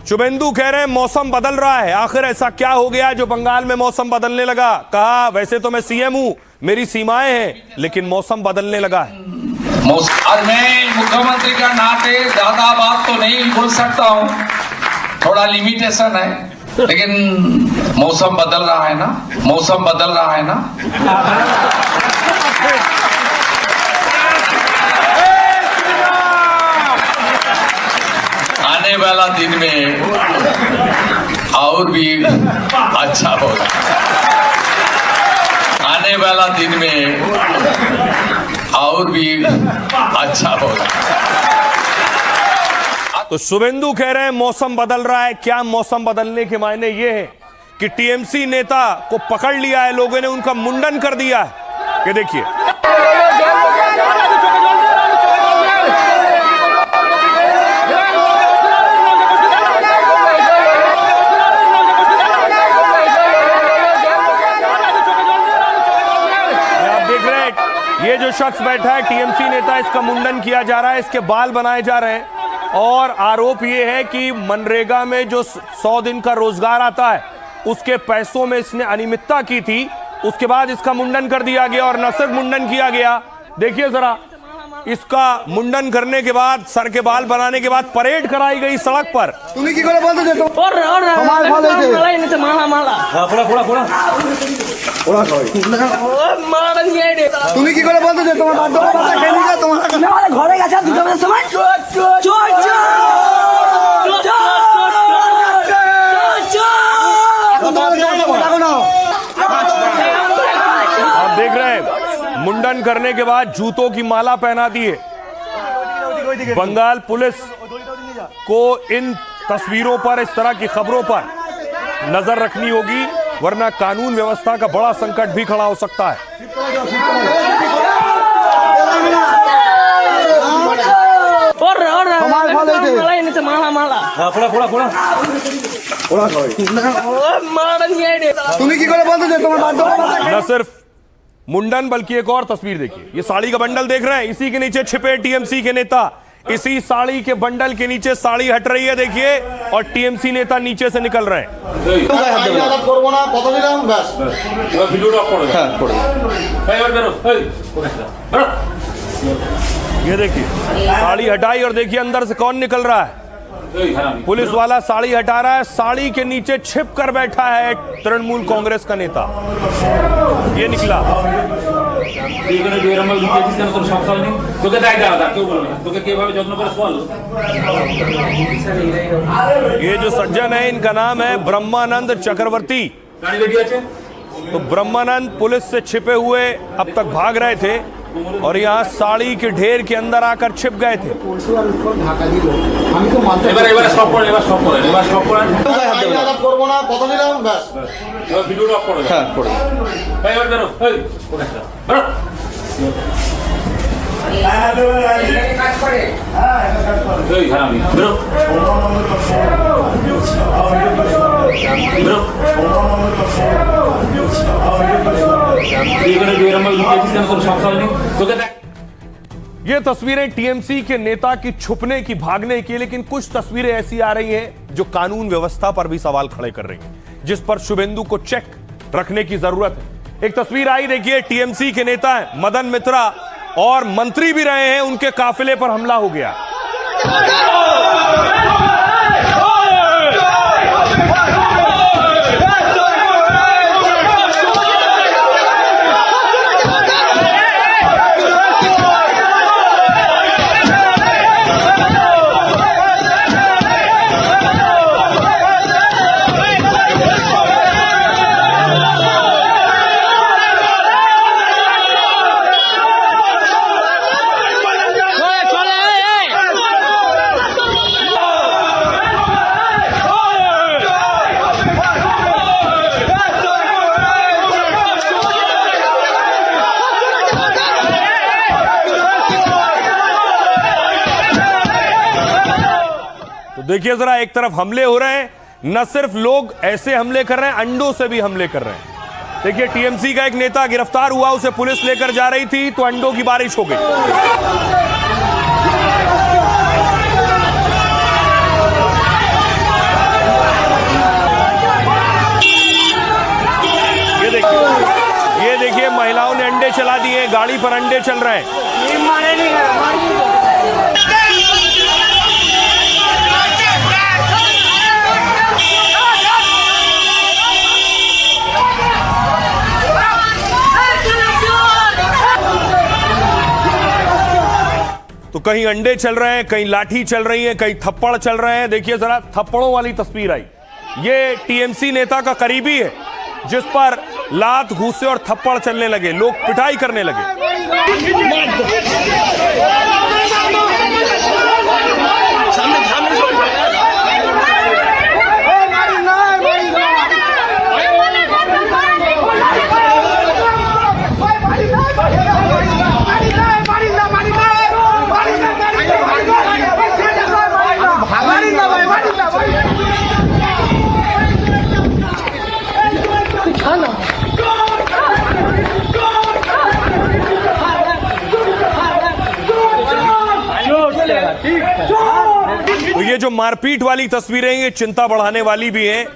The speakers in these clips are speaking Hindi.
शुभेंदु कह रहे हैं मौसम बदल रहा है। आखिर ऐसा क्या हो गया जो बंगाल में मौसम बदलने लगा? कहा वैसे तो मैं सीएम हूं, मेरी सीमाएं हैं, लेकिन मौसम बदलने लगा है। आज मैं मुख्यमंत्री का नाते ज्यादा बात तो नहीं बोल सकता हूं, थोड़ा लिमिटेशन है, लेकिन मौसम बदल रहा है ना, मौसम बदल रहा है ना। आने वाला दिन में और भी अच्छा होगा, आने वाला दिन में और भी अच्छा होगा। तो शुभेंदु कह रहे हैं मौसम बदल रहा है। क्या मौसम बदलने के मायने ये है कि टीएमसी नेता को पकड़ लिया है लोगों ने, उनका मुंडन कर दिया है। ये देखिए, ये जो शख्स बैठा है टीएमसी नेता, इसका मुंडन किया जा रहा है, इसके बाल बनाए जा रहे हैं और आरोप ये है कि मनरेगा में जो 100 दिन का रोजगार आता है उसके पैसों में इसने अनियमितता की थी। उसके बाद इसका मुंडन कर दिया गया और न सिर्फ मुंडन किया गया, देखिए जरा, इसका मुंडन करने के बाद, सर के बाल बनाने के बाद परेड कराई गई सड़क पर। তুমি কি করে বলতে যে আমার ভালো হইছে মালা এনেছে, মালা মালা ফোড়া ফোড়া ফোড়া ওরা কই মালা নিয়ে দে। তুমি কি করে বলতে যে তোমার বাদ দাও কথা কেন না, তোমার না মানে ঘরে গেছে দুটো বাজে সময় চোর চোর आप देख रहे हैं मुंडन करने के बाद जूतों की माला पहना दी है। बंगाल पुलिस को इन तस्वीरों पर, इस तरह की खबरों पर नजर रखनी होगी, वरना कानून व्यवस्था का बड़ा संकट भी खड़ा हो सकता है। न सिर्फ मुंडन बल्कि एक और तस्वीर देखिए, ये साड़ी का बंडल देख रहे हैं, इसी के नीचे छिपे टीएमसी के नेता। इसी साड़ी के बंडल के नीचे साड़ी हट रही है, देखिए, और टीएमसी नेता नीचे से निकल रहे हैं। ये देखिए, साड़ी हटाई और देखिए अंदर से कौन निकल रहा है। पुलिस वाला साड़ी हटा रहा है, साड़ी के नीचे छिप कर बैठा है तृणमूल कांग्रेस का नेता। ये निकला। ये जो सज्जन है, इनका नाम है ब्रह्मानंद चक्रवर्ती। तो ब्रह्मानंद पुलिस से छिपे हुए अब तक भाग रहे थे और यहाँ साड़ी के ढेर के अंदर आकर छिप गए थे। ये तस्वीरें टीएमसी के नेता की छुपने की, भागने की, लेकिन कुछ तस्वीरें ऐसी आ रही हैं जो कानून व्यवस्था पर भी सवाल खड़े कर रही हैं, जिस पर शुभेंदु को चेक रखने की जरूरत है। एक तस्वीर आई, देखिए, टीएमसी के नेता हैं मदन मित्रा और मंत्री भी रहे हैं, उनके काफिले पर हमला हो गया। देखिए जरा, एक तरफ हमले हो रहे हैं, न सिर्फ लोग ऐसे हमले कर रहे हैं, अंडों से भी हमले कर रहे हैं। देखिए, टीएमसी का एक नेता गिरफ्तार हुआ, उसे पुलिस लेकर जा रही थी तो अंडों की बारिश हो गई। अंडे चल रहे हैं। तो कहीं अंडे चल रहे हैं, कहीं लाठी चल रही है, कहीं थप्पड़ चल रहे हैं। देखिए जरा थप्पड़ों वाली तस्वीर आई, ये टीएमसी नेता का करीबी है जिस पर लात घूसे और थप्पड़ चलने लगे, लोग पिटाई करने लगे। तो ये जो मारपीट वाली तस्वीरें ये चिंता बढ़ाने वाली भी हैं।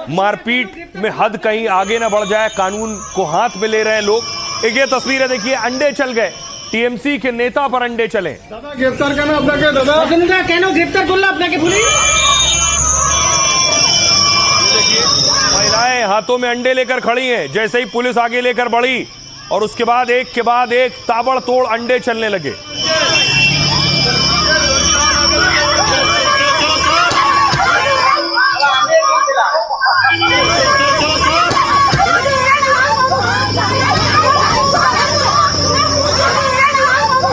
मारपीट में हद कहीं आगे ना बढ़ जाए, कानून को हाथ में ले रहे हैं लोग। एक ये तस्वीर है, देखिए अंडे चल गए, टीएमसी के नेता पर अंडे चले। গ্রেফতার কেন আপনাকে দাদা? আপনারা কেন গ্রেফতার করলো আপনাকে পুলিশ? देखिए महिलाएं हाथों में अंडे लेकर खड़ी हैं, जैसे ही पुलिस आगे लेकर बढ़ी और उसके बाद एक के बाद एक ताबड़तोड़ अंडे चलने लगे।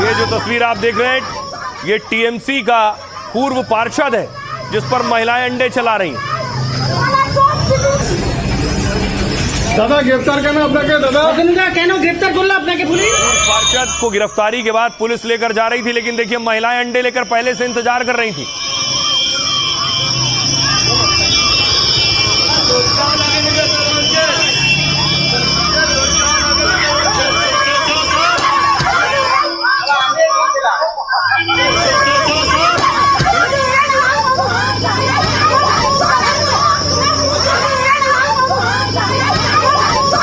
ये जो तस्वीर आप देख रहे हैं ये टीएमसी का पूर्व पार्षद है जिस पर महिलाएं अंडे चला रही हैं। দাদা গ্রেফতার কেন আপনাকে দাদা? আপনারা কেন গ্রেফতার করলো আপনাকে পুলিশ? पार्षद को गिरफ्तारी के बाद पुलिस लेकर जा रही थी, लेकिन देखिए महिलाएं अंडे लेकर पहले से इंतजार कर रही थी।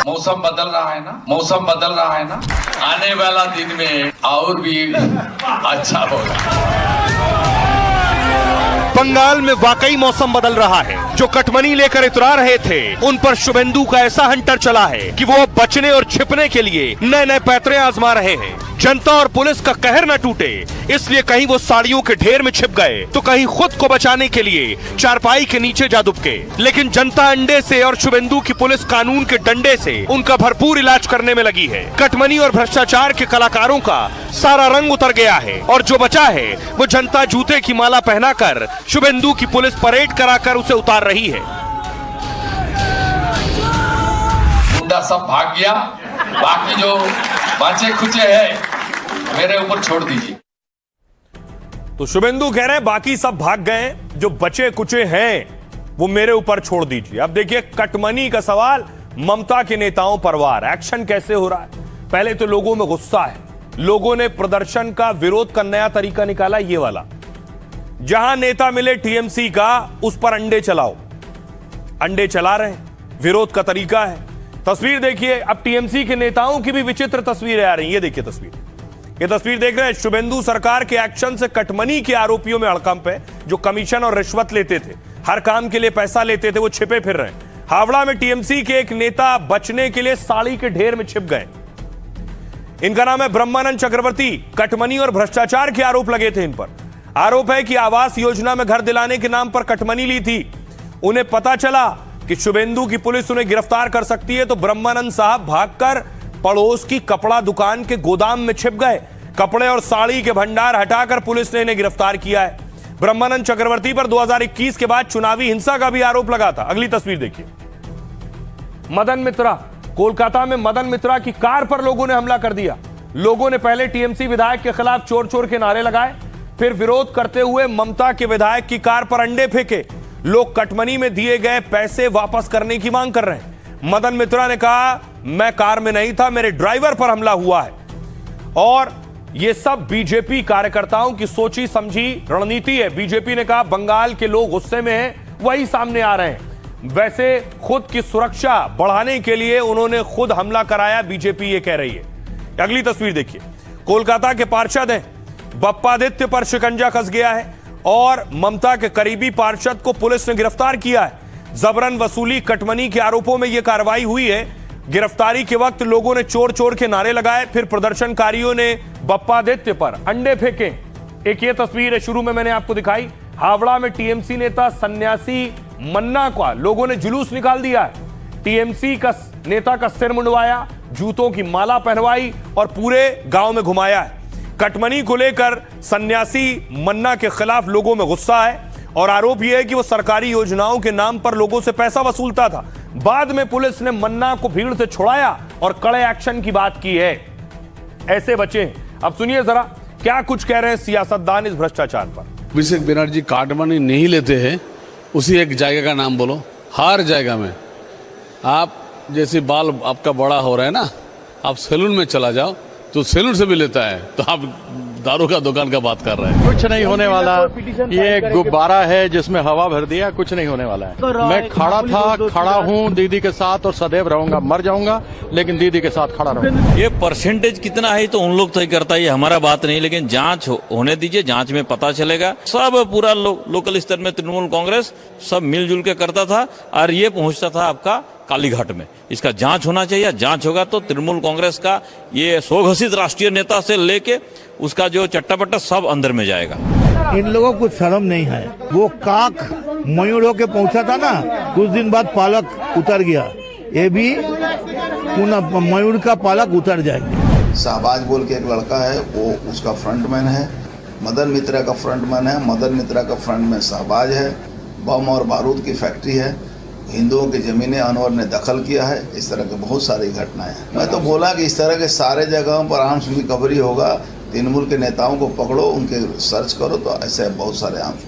मौसम बदल रहा है ना, मौसम बदल रहा है ना, आने वाला दिन में और भी अच्छा होगा। बंगाल में वाकई मौसम बदल रहा है। जो कटमनी लेकर इतरा रहे थे उन पर शुभेंदु का ऐसा हंटर चला है कि वो बचने और छिपने के लिए नए नए पैतरे आजमा रहे हैं। जनता और पुलिस का कहर न टूटे इसलिए कहीं वो साड़ियों के ढेर में छिप गए तो कहीं खुद को बचाने के लिए चारपाई के नीचे जा दुबके। लेकिन जनता अंडे से और शुभेंदु की पुलिस कानून के डंडे से उनका भरपूर इलाज करने में लगी है। कटमनी और भ्रष्टाचार के कलाकारों का सारा रंग उतर गया है और जो बचा है वो जनता जूते की माला पहनाकर शुभेंदु की पुलिस परेड कराकर उसे उतार रही है। गुंडा सब भाग गया, बाकी जो बचे खुचे है मेरे ऊपर छोड़ दीजिए। तो शुभेंदु कह रहे हैं बाकी सब भाग गए, जो बचे कुचे हैं वो मेरे ऊपर छोड़ दीजिए। अब देखिए कटमनी का सवाल, ममता के नेताओं पर वार, एक्शन कैसे हो रहा है। पहले तो लोगों में गुस्सा है, लोगों ने प्रदर्शन का विरोध का नया तरीका निकाला, ये वाला, जहां नेता मिले टीएमसी का उस पर अंडे चलाओ। अंडे चला रहे हैं, विरोध का तरीका है। तस्वीर देखिए, अब टीएमसी के नेताओं की भी विचित्र तस्वीरें आ रही हैं। ये देखिए तस्वीर, ये तस्वीर देख रहे हैं, शुभेंदु सरकार के एक्शन से कटमनी के आरोपियों में हड़कंप है। जो कमीशन और रिश्वत लेते थे, हर काम के लिए पैसा लेते थे, वो छिपे फिर रहे हैं। हावड़ा में टीएमसी के एक नेता बचने के लिए साड़ी के ढेर में छिप गए। इनका नाम है ब्रह्मानंद चक्रवर्ती। कटमनी और भ्रष्टाचार के आरोप लगे थे इन पर। आरोप है कि आवास योजना में घर दिलाने के नाम पर कटमनी ली थी। उन्हें पता चला कि शुभेंदु की पुलिस उन्हें गिरफ्तार कर सकती है तो ब्रह्मानंद साहब भागकर पड़ोस की कपड़ा दुकान के गोदाम में छिप गए। कपड़े और साड़ी के भंडार हटाकर पुलिस ने इन्हें गिरफ्तार किया है। ब्रह्मानंद चक्रवर्ती पर 2021 के बाद चुनावी हिंसा का भी आरोप लगा था। अगली तस्वीर देखिए, मदन मित्रा, कोलकाता में मदन मित्रा की कार पर लोगों ने हमला कर दिया। लोगों ने पहले टीएमसी विधायक के खिलाफ चोर चोर के नारे लगाए, फिर विरोध करते हुए ममता के विधायक की कार पर अंडे फेंके। लोग कटमनी में दिए गए पैसे वापस करने की मांग कर रहे हैं। मदन मित्रा ने कहा, मैं कार में नहीं था, मेरे ड्राइवर पर हमला हुआ है। और यह सब बीजेपी कार्यकर्ताओं की सोची समझी रणनीति है। बीजेपी ने कहा बंगाल के लोग गुस्से में हैं, वही सामने आ रहे हैं। वैसे खुद की सुरक्षा बढ़ाने के लिए उन्होंने खुद हमला कराया, बीजेपी ये कह रही है। अगली तस्वीर देखिए, कोलकाता के पार्षद हैं। बप्पादित्य पर शिकंजा कस गया है और ममता के करीबी पार्षद को पुलिस ने गिरफ्तार किया है। जबरन वसूली कटमनी के आरोपों में यह कार्रवाई हुई है। गिरफ्तारी के वक्त लोगों ने चोर चोर के नारे लगाए, फिर प्रदर्शनकारियों ने बप्पादित्य पर अंडे फेंके। एक ये तस्वीर है, शुरू में मैंने आपको दिखाई। हावड़ा में टीएमसी नेता सन्यासी मन्ना का लोगों ने जुलूस निकाल दिया है। टीएमसी का नेता का सिर मुंडवाया, जूतों की माला पहनवाई और पूरे गांव में घुमाया है। कटमनी को लेकर सन्यासी मन्ना के खिलाफ लोगों में गुस्सा है और आरोप यह है कि वो सरकारी योजनाओं के नाम पर लोगों से पैसा वसूलता था। बाद में पुलिस ने मन्ना को भीड़ से छुड़ाया और कड़े एक्शन की बात की है। ऐसे बचे हैं। अब सुनिए जरा क्या कुछ कह रहे हैं सियासतदान इस भ्रष्टाचार पर। अभिषेक बनर्जी कार्ड मनी नहीं लेते हैं। उसी एक जगह का नाम बोलो, हर जगह में आप जैसे बाल आपका बड़ा हो रहा है ना, आप सैलून में चला जाओ तो सैलून से भी लेता है, तो आप दारू का दुकान का बात कर रहे हैं। कुछ नहीं होने वाला, ये गुब्बारा है जिसमें हवा भर दिया, कुछ नहीं होने वाला है। मैं खड़ा हूँ दीदी के साथ और सदैव रहूंगा। मर जाऊंगा लेकिन दीदी के साथ खड़ा रहूंगा। ये परसेंटेज कितना है तो उन लोग तय करता है, ये हमारा बात नहीं, लेकिन जांच होने दीजिए, जांच में पता चलेगा। सब पूरा लोकल स्तर में तृणमूल कांग्रेस सब मिलजुल के करता था और ये पहुंचता था आपका कालीघाट में। इसका जांच होना चाहिए। जांच होगा तो तृणमूल कांग्रेस का ये स्वघोषित राष्ट्रीय नेता से लेके उसका जो चट्टापट्टा सब अंदर में जाएगा। इन लोगों को शर्म नहीं है। वो काक मयूर होके पहुंचा था ना, कुछ दिन बाद पालक उतर गया। ये भी मयूर का पालक उतर जाएगा। शाहबाज बोल के एक लड़का है, वो उसका फ्रंटमैन है। मदन मित्रा का फ्रंटमैन है। मदन मित्रा का फ्रंटमैन शाहबाज है। बम और बारूद की फैक्ट्री है। हिंदुओं की जमीनें अनवर ने दखल किया है। इस तरह की बहुत सारी घटनाएं हैं। मैं तो बोला कि इस तरह के सारे जगहों पर आर्म्स रिकवरी होगा। तृणमूल के नेताओं को पकड़ो, उनके सर्च करो, तो ऐसे बहुत सारे आर्म्स।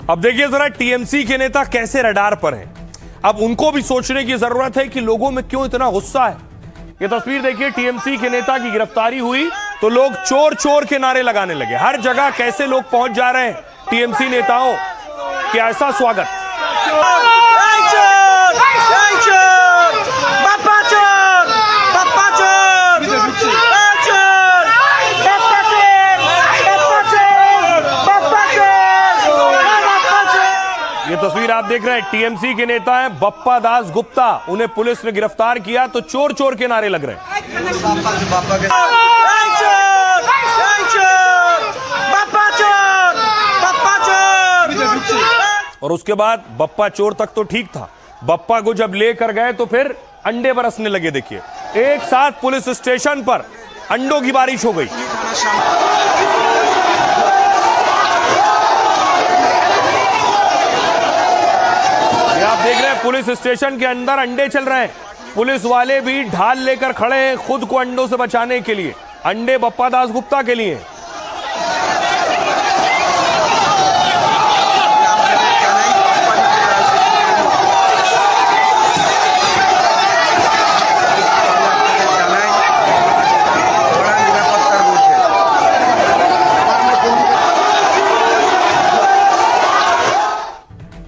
अब देखिए जरा टीएमसी के नेता कैसे रडार पर हैं। अब उनको भी सोचने की जरूरत है कि लोगों में क्यों इतना गुस्सा है। ये तस्वीर देखिए, टीएमसी के नेता की गिरफ्तारी हुई तो लोग चोर चोर के नारे लगाने लगे। हर जगह कैसे लोग पहुंच जा रहे हैं टीएमसी नेताओं के। ऐसा स्वागत। ये तस्वीर आप देख रहे हैं, टीएमसी के नेता हैं बप्पा दास गुप्ता। उन्हें पुलिस ने गिरफ्तार किया तो चोर चोर के नारे लग रहे हैं। और उसके बाद बप्पा चोर तक तो ठीक था। बप्पा को जब लेकर गए तो फिर अंडे बरसने लगे। देखिए, एक साथ पुलिस स्टेशन पर अंडों की बारिश हो गई। आप देख रहे हैं पुलिस स्टेशन के अंदर अंडे चल रहे हैं। पुलिस वाले भी ढाल लेकर खड़े हैं खुद को अंडों से बचाने के लिए। अंडे बप्पा दास गुप्ता के लिए।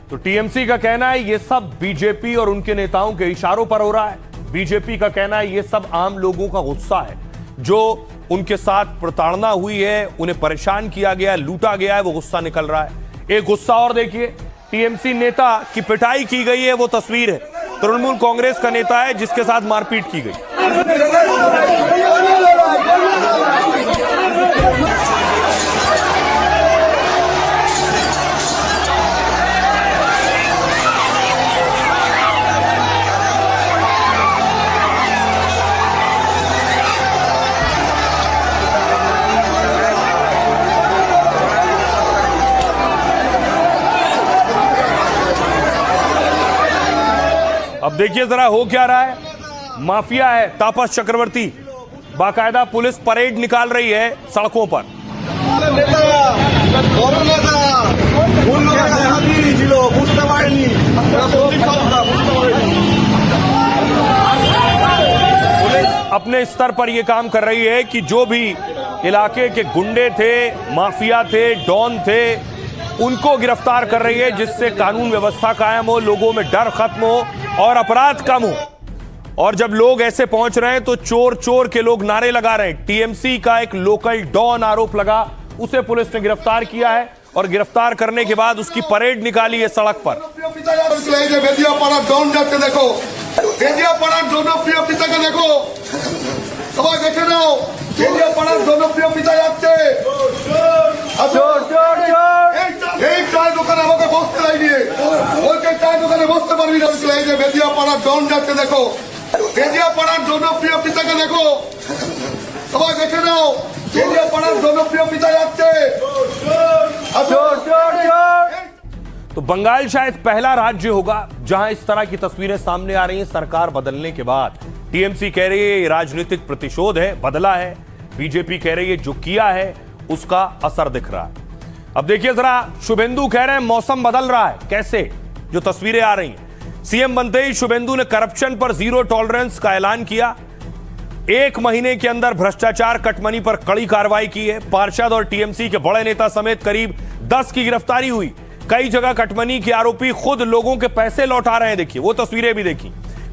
तो टीएमसी का कहना है ये सब बीजेपी और उनके नेताओं के इशारों पर हो रहा है। बीजेपी का कहना है ये सब आम लोगों का गुस्सा है, जो उनके साथ प्रताड़ना हुई है, उन्हें परेशान किया गया है, लूटा गया है, वो गुस्सा निकल रहा है। एक गुस्सा और देखिए, टीएमसी नेता की पिटाई की गई है, वो तस्वीर है। तृणमूल कांग्रेस का नेता है जिसके साथ मारपीट की गई। अब देखिए जरा हो क्या रहा है। माफिया है तापस चक्रवर्ती, बाकायदा पुलिस परेड निकाल रही है सड़कों पर। पुलिस अपने स्तर पर यह काम कर रही है कि जो भी इलाके के गुंडे थे, माफिया थे, डॉन थे, उनको गिरफ्तार कर रही है, जिससे कानून व्यवस्था कायम हो, लोगों में डर खत्म हो और अपराध कम हो। और जब लोग ऐसे पहुंच रहे हैं तो चोर चोर के लोग नारे लगा रहे हैं। टीएमसी का एक लोकल डॉन आरोप लगा, उसे पुलिस ने गिरफ्तार किया है और गिरफ्तार करने के बाद उसकी परेड निकाली है सड़क पर। বেদিয়াপাড়া ডন যাচ্ছে দেখো, বেদিয়াপাড়ার জনপ্রিয় পিতাকে দেখো, সবাই দেখে নাও, বেদিয়াপাড়ার জনপ্রিয় পিতা যাচ্ছে। এই চায়ের দোকানে আমাকে বসতে দেয়নি, বলছে চায়ের দোকানে বসতে পারবি না। এই যে বেদিয়াপাড়ার ডন যাচ্ছে দেখো, বেদিয়াপাড়ার জনপ্রিয় পিতাকে দেখো, সবাই দেখে নাও, বেদিয়াপাড়ার জনপ্রিয় পিতা যাচ্ছে। तो बंगाल शायद पहला राज्य होगा जहां इस तरह की तस्वीरें सामने आ रही हैं सरकार बदलने के बाद। टीएमसी कह रही है ये राजनीतिक प्रतिशोध है, बदला है। बीजेपी कह रही है जो किया है उसका असर दिख रहा है। अब देखिए जरा, शुभेंदु कह रहे हैं मौसम बदल रहा है। कैसे? जो तस्वीरें आ रही हैं, सीएम बनते ही शुभेंदु ने करप्शन पर जीरो टॉलरेंस का ऐलान किया। 1 महीने के अंदर भ्रष्टाचार कटमनी पर कड़ी कार्रवाई की है। पार्षद और टीएमसी के बड़े नेता समेत करीब 10 की गिरफ्तारी हुई। कई जगह कटमनी के आरोपी खुद लोगों के पैसे लौटा रहे हैं। देखिए वो तस्वीरें भी देखी।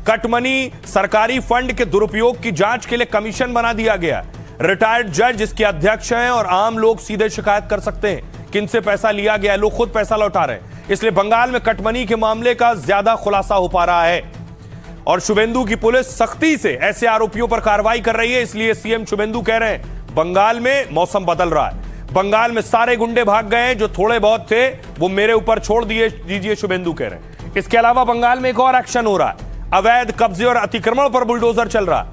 कटमनी सरकारी फंड के दुरुपयोग की जांच के लिए कमीशन बना दिया गया। रिटायर्ड जज इसके अध्यक्ष हैं और आम लोग सीधे शिकायत कर सकते हैं किनसे पैसा लिया गया। लोग खुद पैसा लौटा रहे हैं, इसलिए बंगाल में कटमनी के मामले का ज्यादा खुलासा हो पा रहा है। और शुभेंदु की पुलिस सख्ती से ऐसे आरोपियों पर कार्रवाई कर रही है। इसलिए सीएम शुभेंदु कह रहे हैं बंगाल में मौसम बदल रहा है। बंगाल में सारे गुंडे भाग गए हैं, जो थोड़े बहुत थे वो मेरे ऊपर छोड़ दीजिए, शुभेंदु कह रहे हैं। इसके अलावा बंगाल में एक और एक्शन हो रहा है। अवैध कब्जे और अतिक्रमण पर बुलडोजर चल रहा है।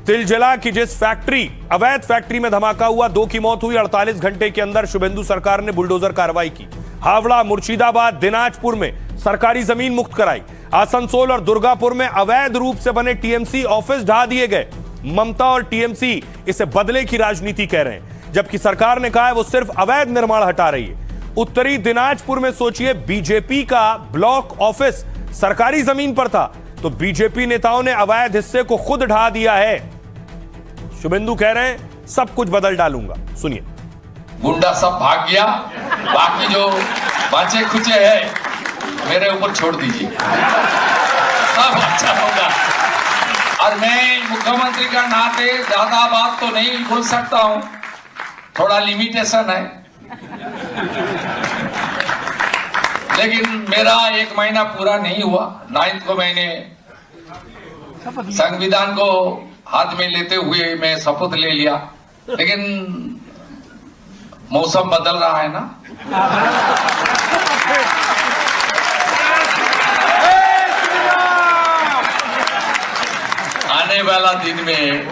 तिलजला की जिस अवैध फैक्ट्री में धमाका हुआ, 2 की मौत हुई। 48 घंटे के अंदर शुभेंदु सरकार ने बुलडोजर कार्रवाई की। हावड़ा, मुर्शिदाबाद, दिनाजपुर में सरकारी जमीन मुक्त कराई। आसनसोल और दुर्गापुर में अवैध रूप से बने टीएमसी ऑफिस ढा दिए गए। ममता और टीएमसी इसे बदले की राजनीति कह रहे हैं, जबकि सरकार ने कहा है वो सिर्फ अवैध निर्माण हटा रही है। उत्तरी दिनाजपुर में सोचिए, बीजेपी का ब्लॉक ऑफिस सरकारी जमीन पर था, तो बीजेपी नेताओं ने अवैध हिस्से को खुद ढा दिया है। शुभेंदु कह रहे हैं सब कुछ बदल डालूंगा। सुनिए। गुंडा सब भाग गया, बाकी जो बचे खुचे है मेरे ऊपर छोड़ दीजिए, सब अच्छा होगा। और मैं मुख्यमंत्री का नाते ज्यादा बात तो नहीं बोल सकता हूं, थोड़ा लिमिटेशन है। लेकिन मेरा 1 महीना पूरा नहीं हुआ। 9 को मैंने संविधान को हाथ में लेते हुए मैं शपथ ले लिया। लेकिन मौसम बदल रहा है ना, आने वाला दिन में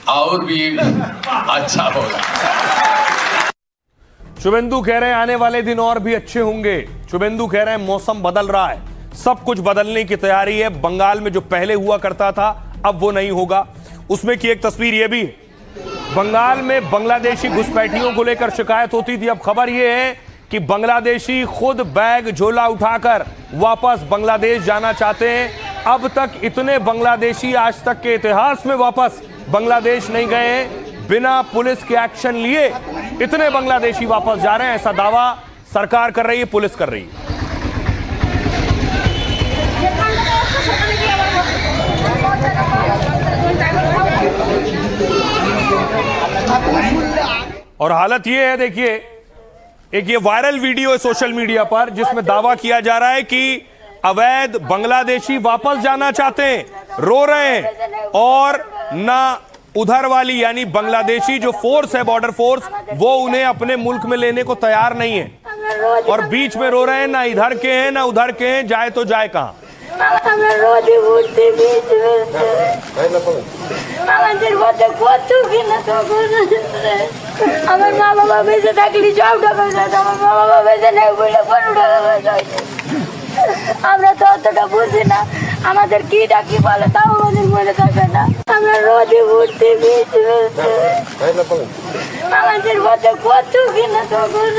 और भी अच्छा होगा। शुभेंदु कह रहे हैं आने वाले दिन और भी अच्छे होंगे। शुभेंदु कह रहे हैं मौसम बदल रहा है, सब कुछ बदलने की तैयारी है। बंगाल में जो पहले हुआ करता था अब वो नहीं होगा। उसमें की एक तस्वीर ये भी है, बंगाल में बांग्लादेशी घुसपैठियों को लेकर शिकायत होती थी। अब खबर ये है कि बांग्लादेशी खुद बैग झोला उठाकर वापस बांग्लादेश जाना चाहते हैं। अब तक इतने बांग्लादेशी आज तक के इतिहास में वापस बांग्लादेश नहीं गए हैं। बिना पुलिस के एक्शन लिए इतने बांग्लादेशी वापस जा रहे हैं, ऐसा दावा सरकार कर रही है, पुलिस कर रही है। और हालत ये है, देखिए, एक ये वायरल वीडियो है सोशल मीडिया पर जिसमें दावा किया जा रहा है कि अवैध बांग्लादेशी वापस जाना चाहते हैं, रो रहे हैं, और ना उधर वाली यानी बांग्लादेशी जो फोर्स है, बॉर्डर फोर्स, वो उन्हें अपने मुल्क में लेने को तैयार नहीं है और बीच में रो रहे हैं, ना इधर के हैं ना उधर के हैं, जाए तो जाए कहां। আমাদের মধ্যে কত কিনা তখন আমার মা বাবা বেঁচে থাকলে সব টাকা যেত, আমার মা বাবা বেঁচে নেই বলে 15 টাকা যাইছে। আমরা তো অতটা বুঝি না, আমাদের কি ডাকি বলে তাও আমাদের মনে থাকে না। আমরা রোদে ঘুরতে বেঁচে আমাদের মধ্যে কত কিনা তখন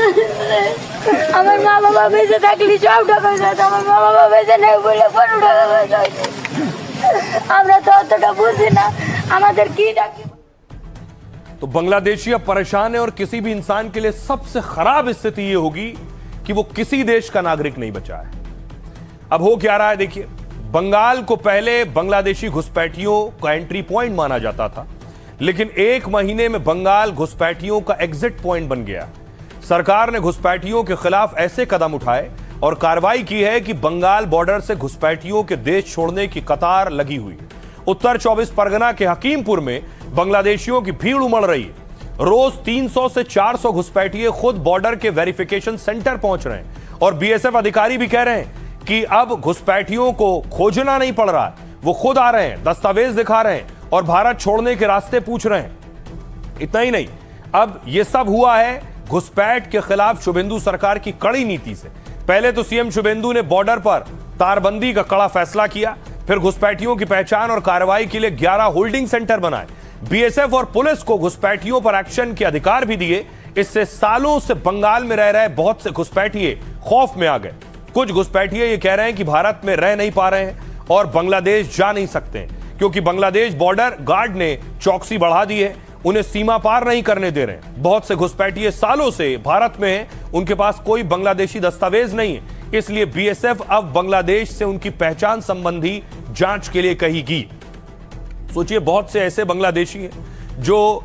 আমার মা বাবা বেঁচে থাকলে সব টাকা যেত, আমার মা বাবা বেঁচে নেই বলে 15 টাকা যাইছে। আমরা তো অতটা বুঝি না, আমাদের কি ডাকি। तो बांग्लादेशी अब परेशान है और किसी भी इंसान के लिए सबसे खराब स्थिति यह होगी कि वो किसी देश का नागरिक नहीं बचा है। अब हो क्या रहा है, देखिए, बंगाल को पहले बांग्लादेशी घुसपैठियों का एंट्री पॉइंट माना जाता था, लेकिन एक महीने में बंगाल घुसपैठियों का एग्जिट पॉइंट बन गया। सरकार ने घुसपैठियों के खिलाफ ऐसे कदम उठाए और कार्रवाई की है कि बंगाल बॉर्डर से घुसपैठियों के देश छोड़ने की कतार लगी हुई है। उत्तर 24 परगना के हकीमपुर में बांग्लादेशियों की भीड़ उमड़ रही है। रोज 300 से 400 घुसपैठिए खुद बॉर्डर के वेरिफिकेशन सेंटर पहुंच रहे हैं और बीएसएफ अधिकारी भी कह रहे हैं कि अब घुसपैठियों को खोजना नहीं पड़ रहा, वो खुद आ रहे हैं, दस्तावेज दिखा रहे हैं और भारत छोड़ने के रास्ते पूछ रहे हैं। इतना ही नहीं, अब यह सब हुआ है घुसपैठ के खिलाफ शुभेंदु सरकार की कड़ी नीति से। पहले तो सीएम शुभेंदु ने बॉर्डर पर तारबंदी का कड़ा फैसला किया, फिर घुसपैठियों की पहचान और कार्रवाई के लिए 11 होल्डिंग सेंटर बनाए। बीएसएफ और पुलिस को घुसपैठियों पर एक्शन के अधिकार भी दिए। इससे सालों से बंगाल में रह रहे बहुत से घुसपैठिए खौफ में आ गए। कुछ घुसपैठिए ये कह रहे हैं कि भारत में रह नहीं पा रहे हैं और बांग्लादेश जा नहीं सकते हैं, क्योंकि बांग्लादेश बॉर्डर गार्ड ने चौकसी बढ़ा दी है, उन्हें सीमा पार नहीं करने दे रहे हैं। बहुत से घुसपैठिए सालों से भारत में हैं, उनके पास कोई बांग्लादेशी दस्तावेज नहीं है, इसलिए बीएसएफ अब बांग्लादेश से उनकी पहचान संबंधी जांच के लिए कहेगी। सोचिए, बहुत से ऐसे बांग्लादेशी हैं जो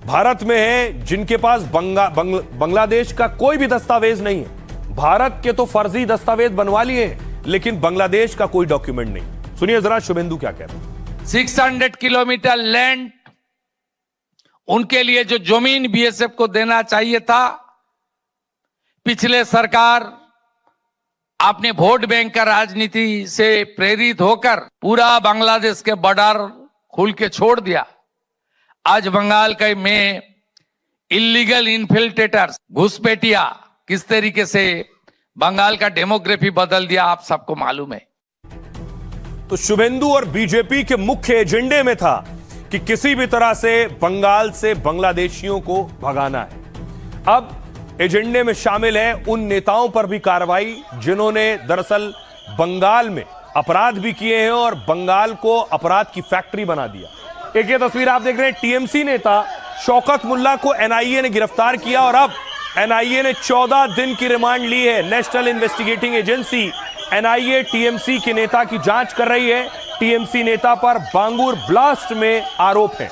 भारत में हैं, जिनके पास बांग्लादेश का कोई भी दस्तावेज नहीं है। भारत के तो फर्जी दस्तावेज बनवा लिए हैं, लेकिन बांग्लादेश का कोई डॉक्यूमेंट नहीं। सुनिए जरा शुभेंदु क्या कह रहे हैं। 600 किलोमीटर लैंड उनके लिए जो जमीन बीएसएफ को देना चाहिए था, पिछले सरकार आपने वोट बैंक का राजनीति से प्रेरित होकर पूरा बांग्लादेश के बॉर्डर खुल के छोड़ दिया। आज बंगाल के में इलीगल इन्फिल्ट्रेटर्स, घुसपैठिया किस तरीके से बंगाल का डेमोग्राफी बदल दिया, आप सबको मालूम है। तो शुभेंदु और बीजेपी के मुख्य एजेंडे में था कि किसी भी तरह से बंगाल से बांग्लादेशियों को भगाना है। अब एजेंडे में शामिल है उन नेताओं पर भी कार्रवाई जिन्होंने दरअसल बंगाल में अपराध भी किए हैं और बंगाल को अपराध की फैक्ट्री बना दिया। एक ये तस्वीर आप देख रहे हैं, टीएमसी नेता शौकत मुल्ला को एनआईए ने गिरफ्तार किया और अब एनआईए ने 14 दिन की रिमांड ली है। National investigating agency NIA TMC के नेता की जांच कर रही है। टीएमसी नेता पर बांगुर ब्लास्ट में आरोप है।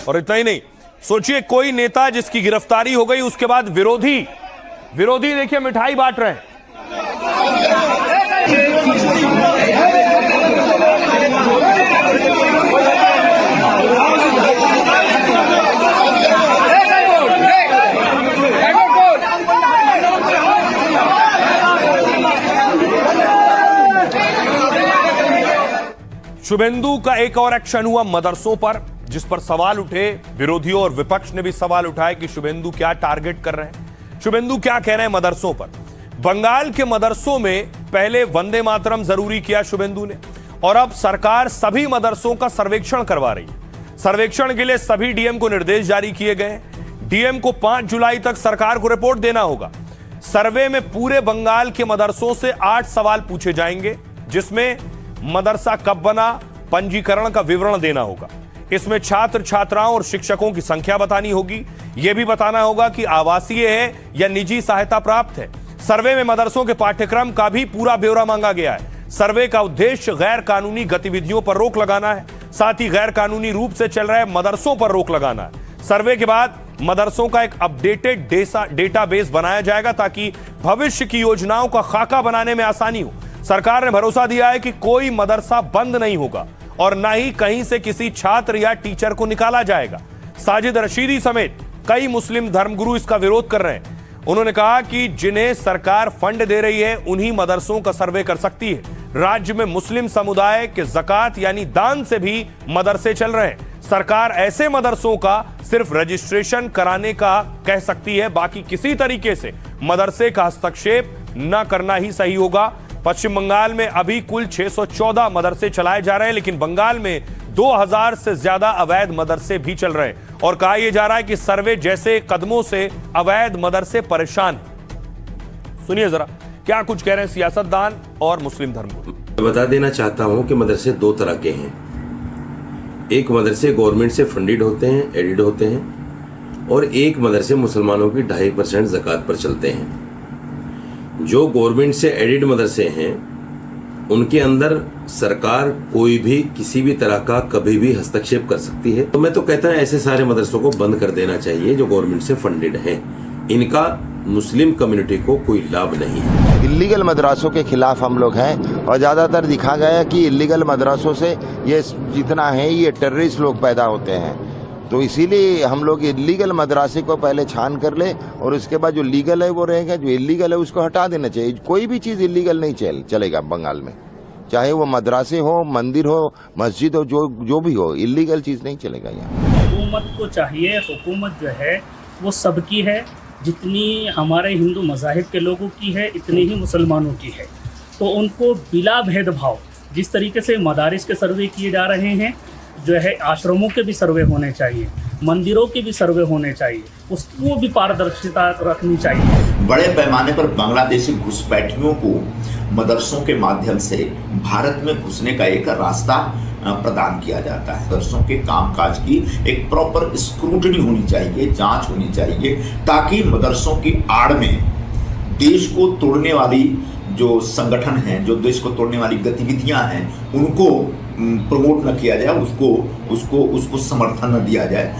और इतना ही नहीं, सोचिए कोई नेता जिसकी गिरफ्तारी हो गई, उसके बाद विरोधी देखिए मिठाई बांट रहे हैं। शुभेंदु का एक और एक्शन हुआ मदरसों पर, जिस पर सवाल उठे। विरोधियों और विपक्ष ने भी सवाल उठाए कि शुभेंदु क्या टारगेट कर रहे हैं, शुभेंदु क्या कह रहे हैं मदरसों पर। बंगाल के मदरसों में पहले वंदे मातरम जरूरी किया शुभेंदु ने, और अब सरकार सभी मदरसों का सर्वेक्षण करवा रही है। सर्वेक्षण के लिए सभी डीएम को निर्देश जारी किए गए। डीएम को 5 जुलाई तक सरकार को रिपोर्ट देना होगा। सर्वे में पूरे बंगाल के मदरसों से 8 सवाल पूछे जाएंगे, जिसमें मदरसा कब बना, पंजीकरण का विवरण देना होगा। इसमें छात्र छात्राओं और शिक्षकों की संख्या बतानी होगी। यह भी बताना होगा कि आवासीय है या निजी सहायता प्राप्त है। सर्वे में मदरसों के पाठ्यक्रम का भी पूरा ब्यौरा मांगा गया है। सर्वे का उद्देश्य गैर कानूनी गतिविधियों पर रोक लगाना है, साथ ही गैर कानूनी रूप से चल रहे मदरसों पर रोक लगाना है। सर्वे के बाद मदरसों का एक अपडेटेड डेटाबेस बनाया जाएगा ताकि भविष्य की योजनाओं का खाका बनाने में आसानी हो। सरकार ने भरोसा दिया है कि कोई मदरसा बंद नहीं होगा और न ही कहीं से किसी छात्र या टीचर को निकाला जाएगा। साजिद रशीदी समेत कई मुस्लिम धर्मगुरु इसका विरोध कर रहे हैं। उन्होंने कहा कि जिन्हें सरकार फंड दे रही है उन्हीं मदरसों का सर्वे कर सकती है। राज्य में मुस्लिम समुदाय के ज़कात यानी दान से भी मदरसे चल रहे हैं। सरकार ऐसे मदरसों का सिर्फ रजिस्ट्रेशन कराने का कह सकती है, बाकी किसी तरीके से मदरसे का हस्तक्षेप न करना ही सही होगा। पश्चिम बंगाल में अभी कुल 614 मदरसे चलाए जा रहे हैं, लेकिन बंगाल में 2000 से ज्यादा अवैध मदरसे भी चल रहे हैं और कहा यह जा रहा है कि सर्वे जैसे कदमों से अवैध मदरसे परेशान हैं। सुनिए जरा क्या कुछ कह रहे हैं सियासतदान और मुस्लिम धर्मगुरु। बता देना चाहता हूं कि मदरसे दो तरह के हैं। एक मदरसे गवर्नमेंट से फंडेड होते हैं, एडिड होते हैं, और एक मदरसे मुसलमानों की 2.5% ज़कात पर चलते हैं। जो गवर्नमेंट से एडिड मदरसे हैं उनके अंदर सरकार कोई भी किसी भी तरह का कभी भी हस्तक्षेप कर सकती है। तो मैं तो कहता हूं ऐसे सारे मदरसों को बंद कर देना चाहिए जो गवर्नमेंट से फंडेड हैं। इनका मुस्लिम कम्युनिटी को कोई लाभ नहीं है। इल्लीगल मदरसों के खिलाफ हम लोग हैं और ज़्यादातर दिखा गया कि इल्लीगल मदरसों से ये जितना है ये टेररिस्ट लोग पैदा होते हैं। तो इसीलिए हम लोग इल्लीगल मदरसे को पहले छान कर ले और उसके बाद जो लीगल है वो रहेगा, जो इल्लीगल है उसको हटा देना चाहिए। कोई भी चीज़ इल्लीगल नहीं चलेगा बंगाल में, चाहे वो मदरसे हो, मंदिर हो, मस्जिद हो, जो भी हो, इल्लीगल चीज़ नहीं चलेगा यहाँ। हुकूमत को चाहिए, हुकूमत जो है वो सबकी है, जितनी हमारे हिंदू मज़ाहिब के लोगों की है इतनी ही मुसलमानों की है। तो उनको बिला भेदभाव जिस तरीके से मदारिस के सर्वे किए जा रहे हैं, जो है आश्रमों के भी सर्वे होने चाहिए, मंदिरों के भी सर्वे होने चाहिए, उसको भी पारदर्शिता रखनी चाहिए। बड़े पैमाने पर बांग्लादेशी घुसपैठियों को मदरसों के माध्यम से भारत में घुसने का एक रास्ता प्रदान किया जाता है। मदरसों के कामकाज की एक प्रॉपर स्क्रूटनी होनी चाहिए, जांच होनी चाहिए, ताकि मदरसों की आड़ में देश को तोड़ने वाली जो संगठन हैं, जो देश को तोड़ने वाली गतिविधियां हैं, उनको प्रमोट न किया जाए, उसको समर्थन न दिया जाए।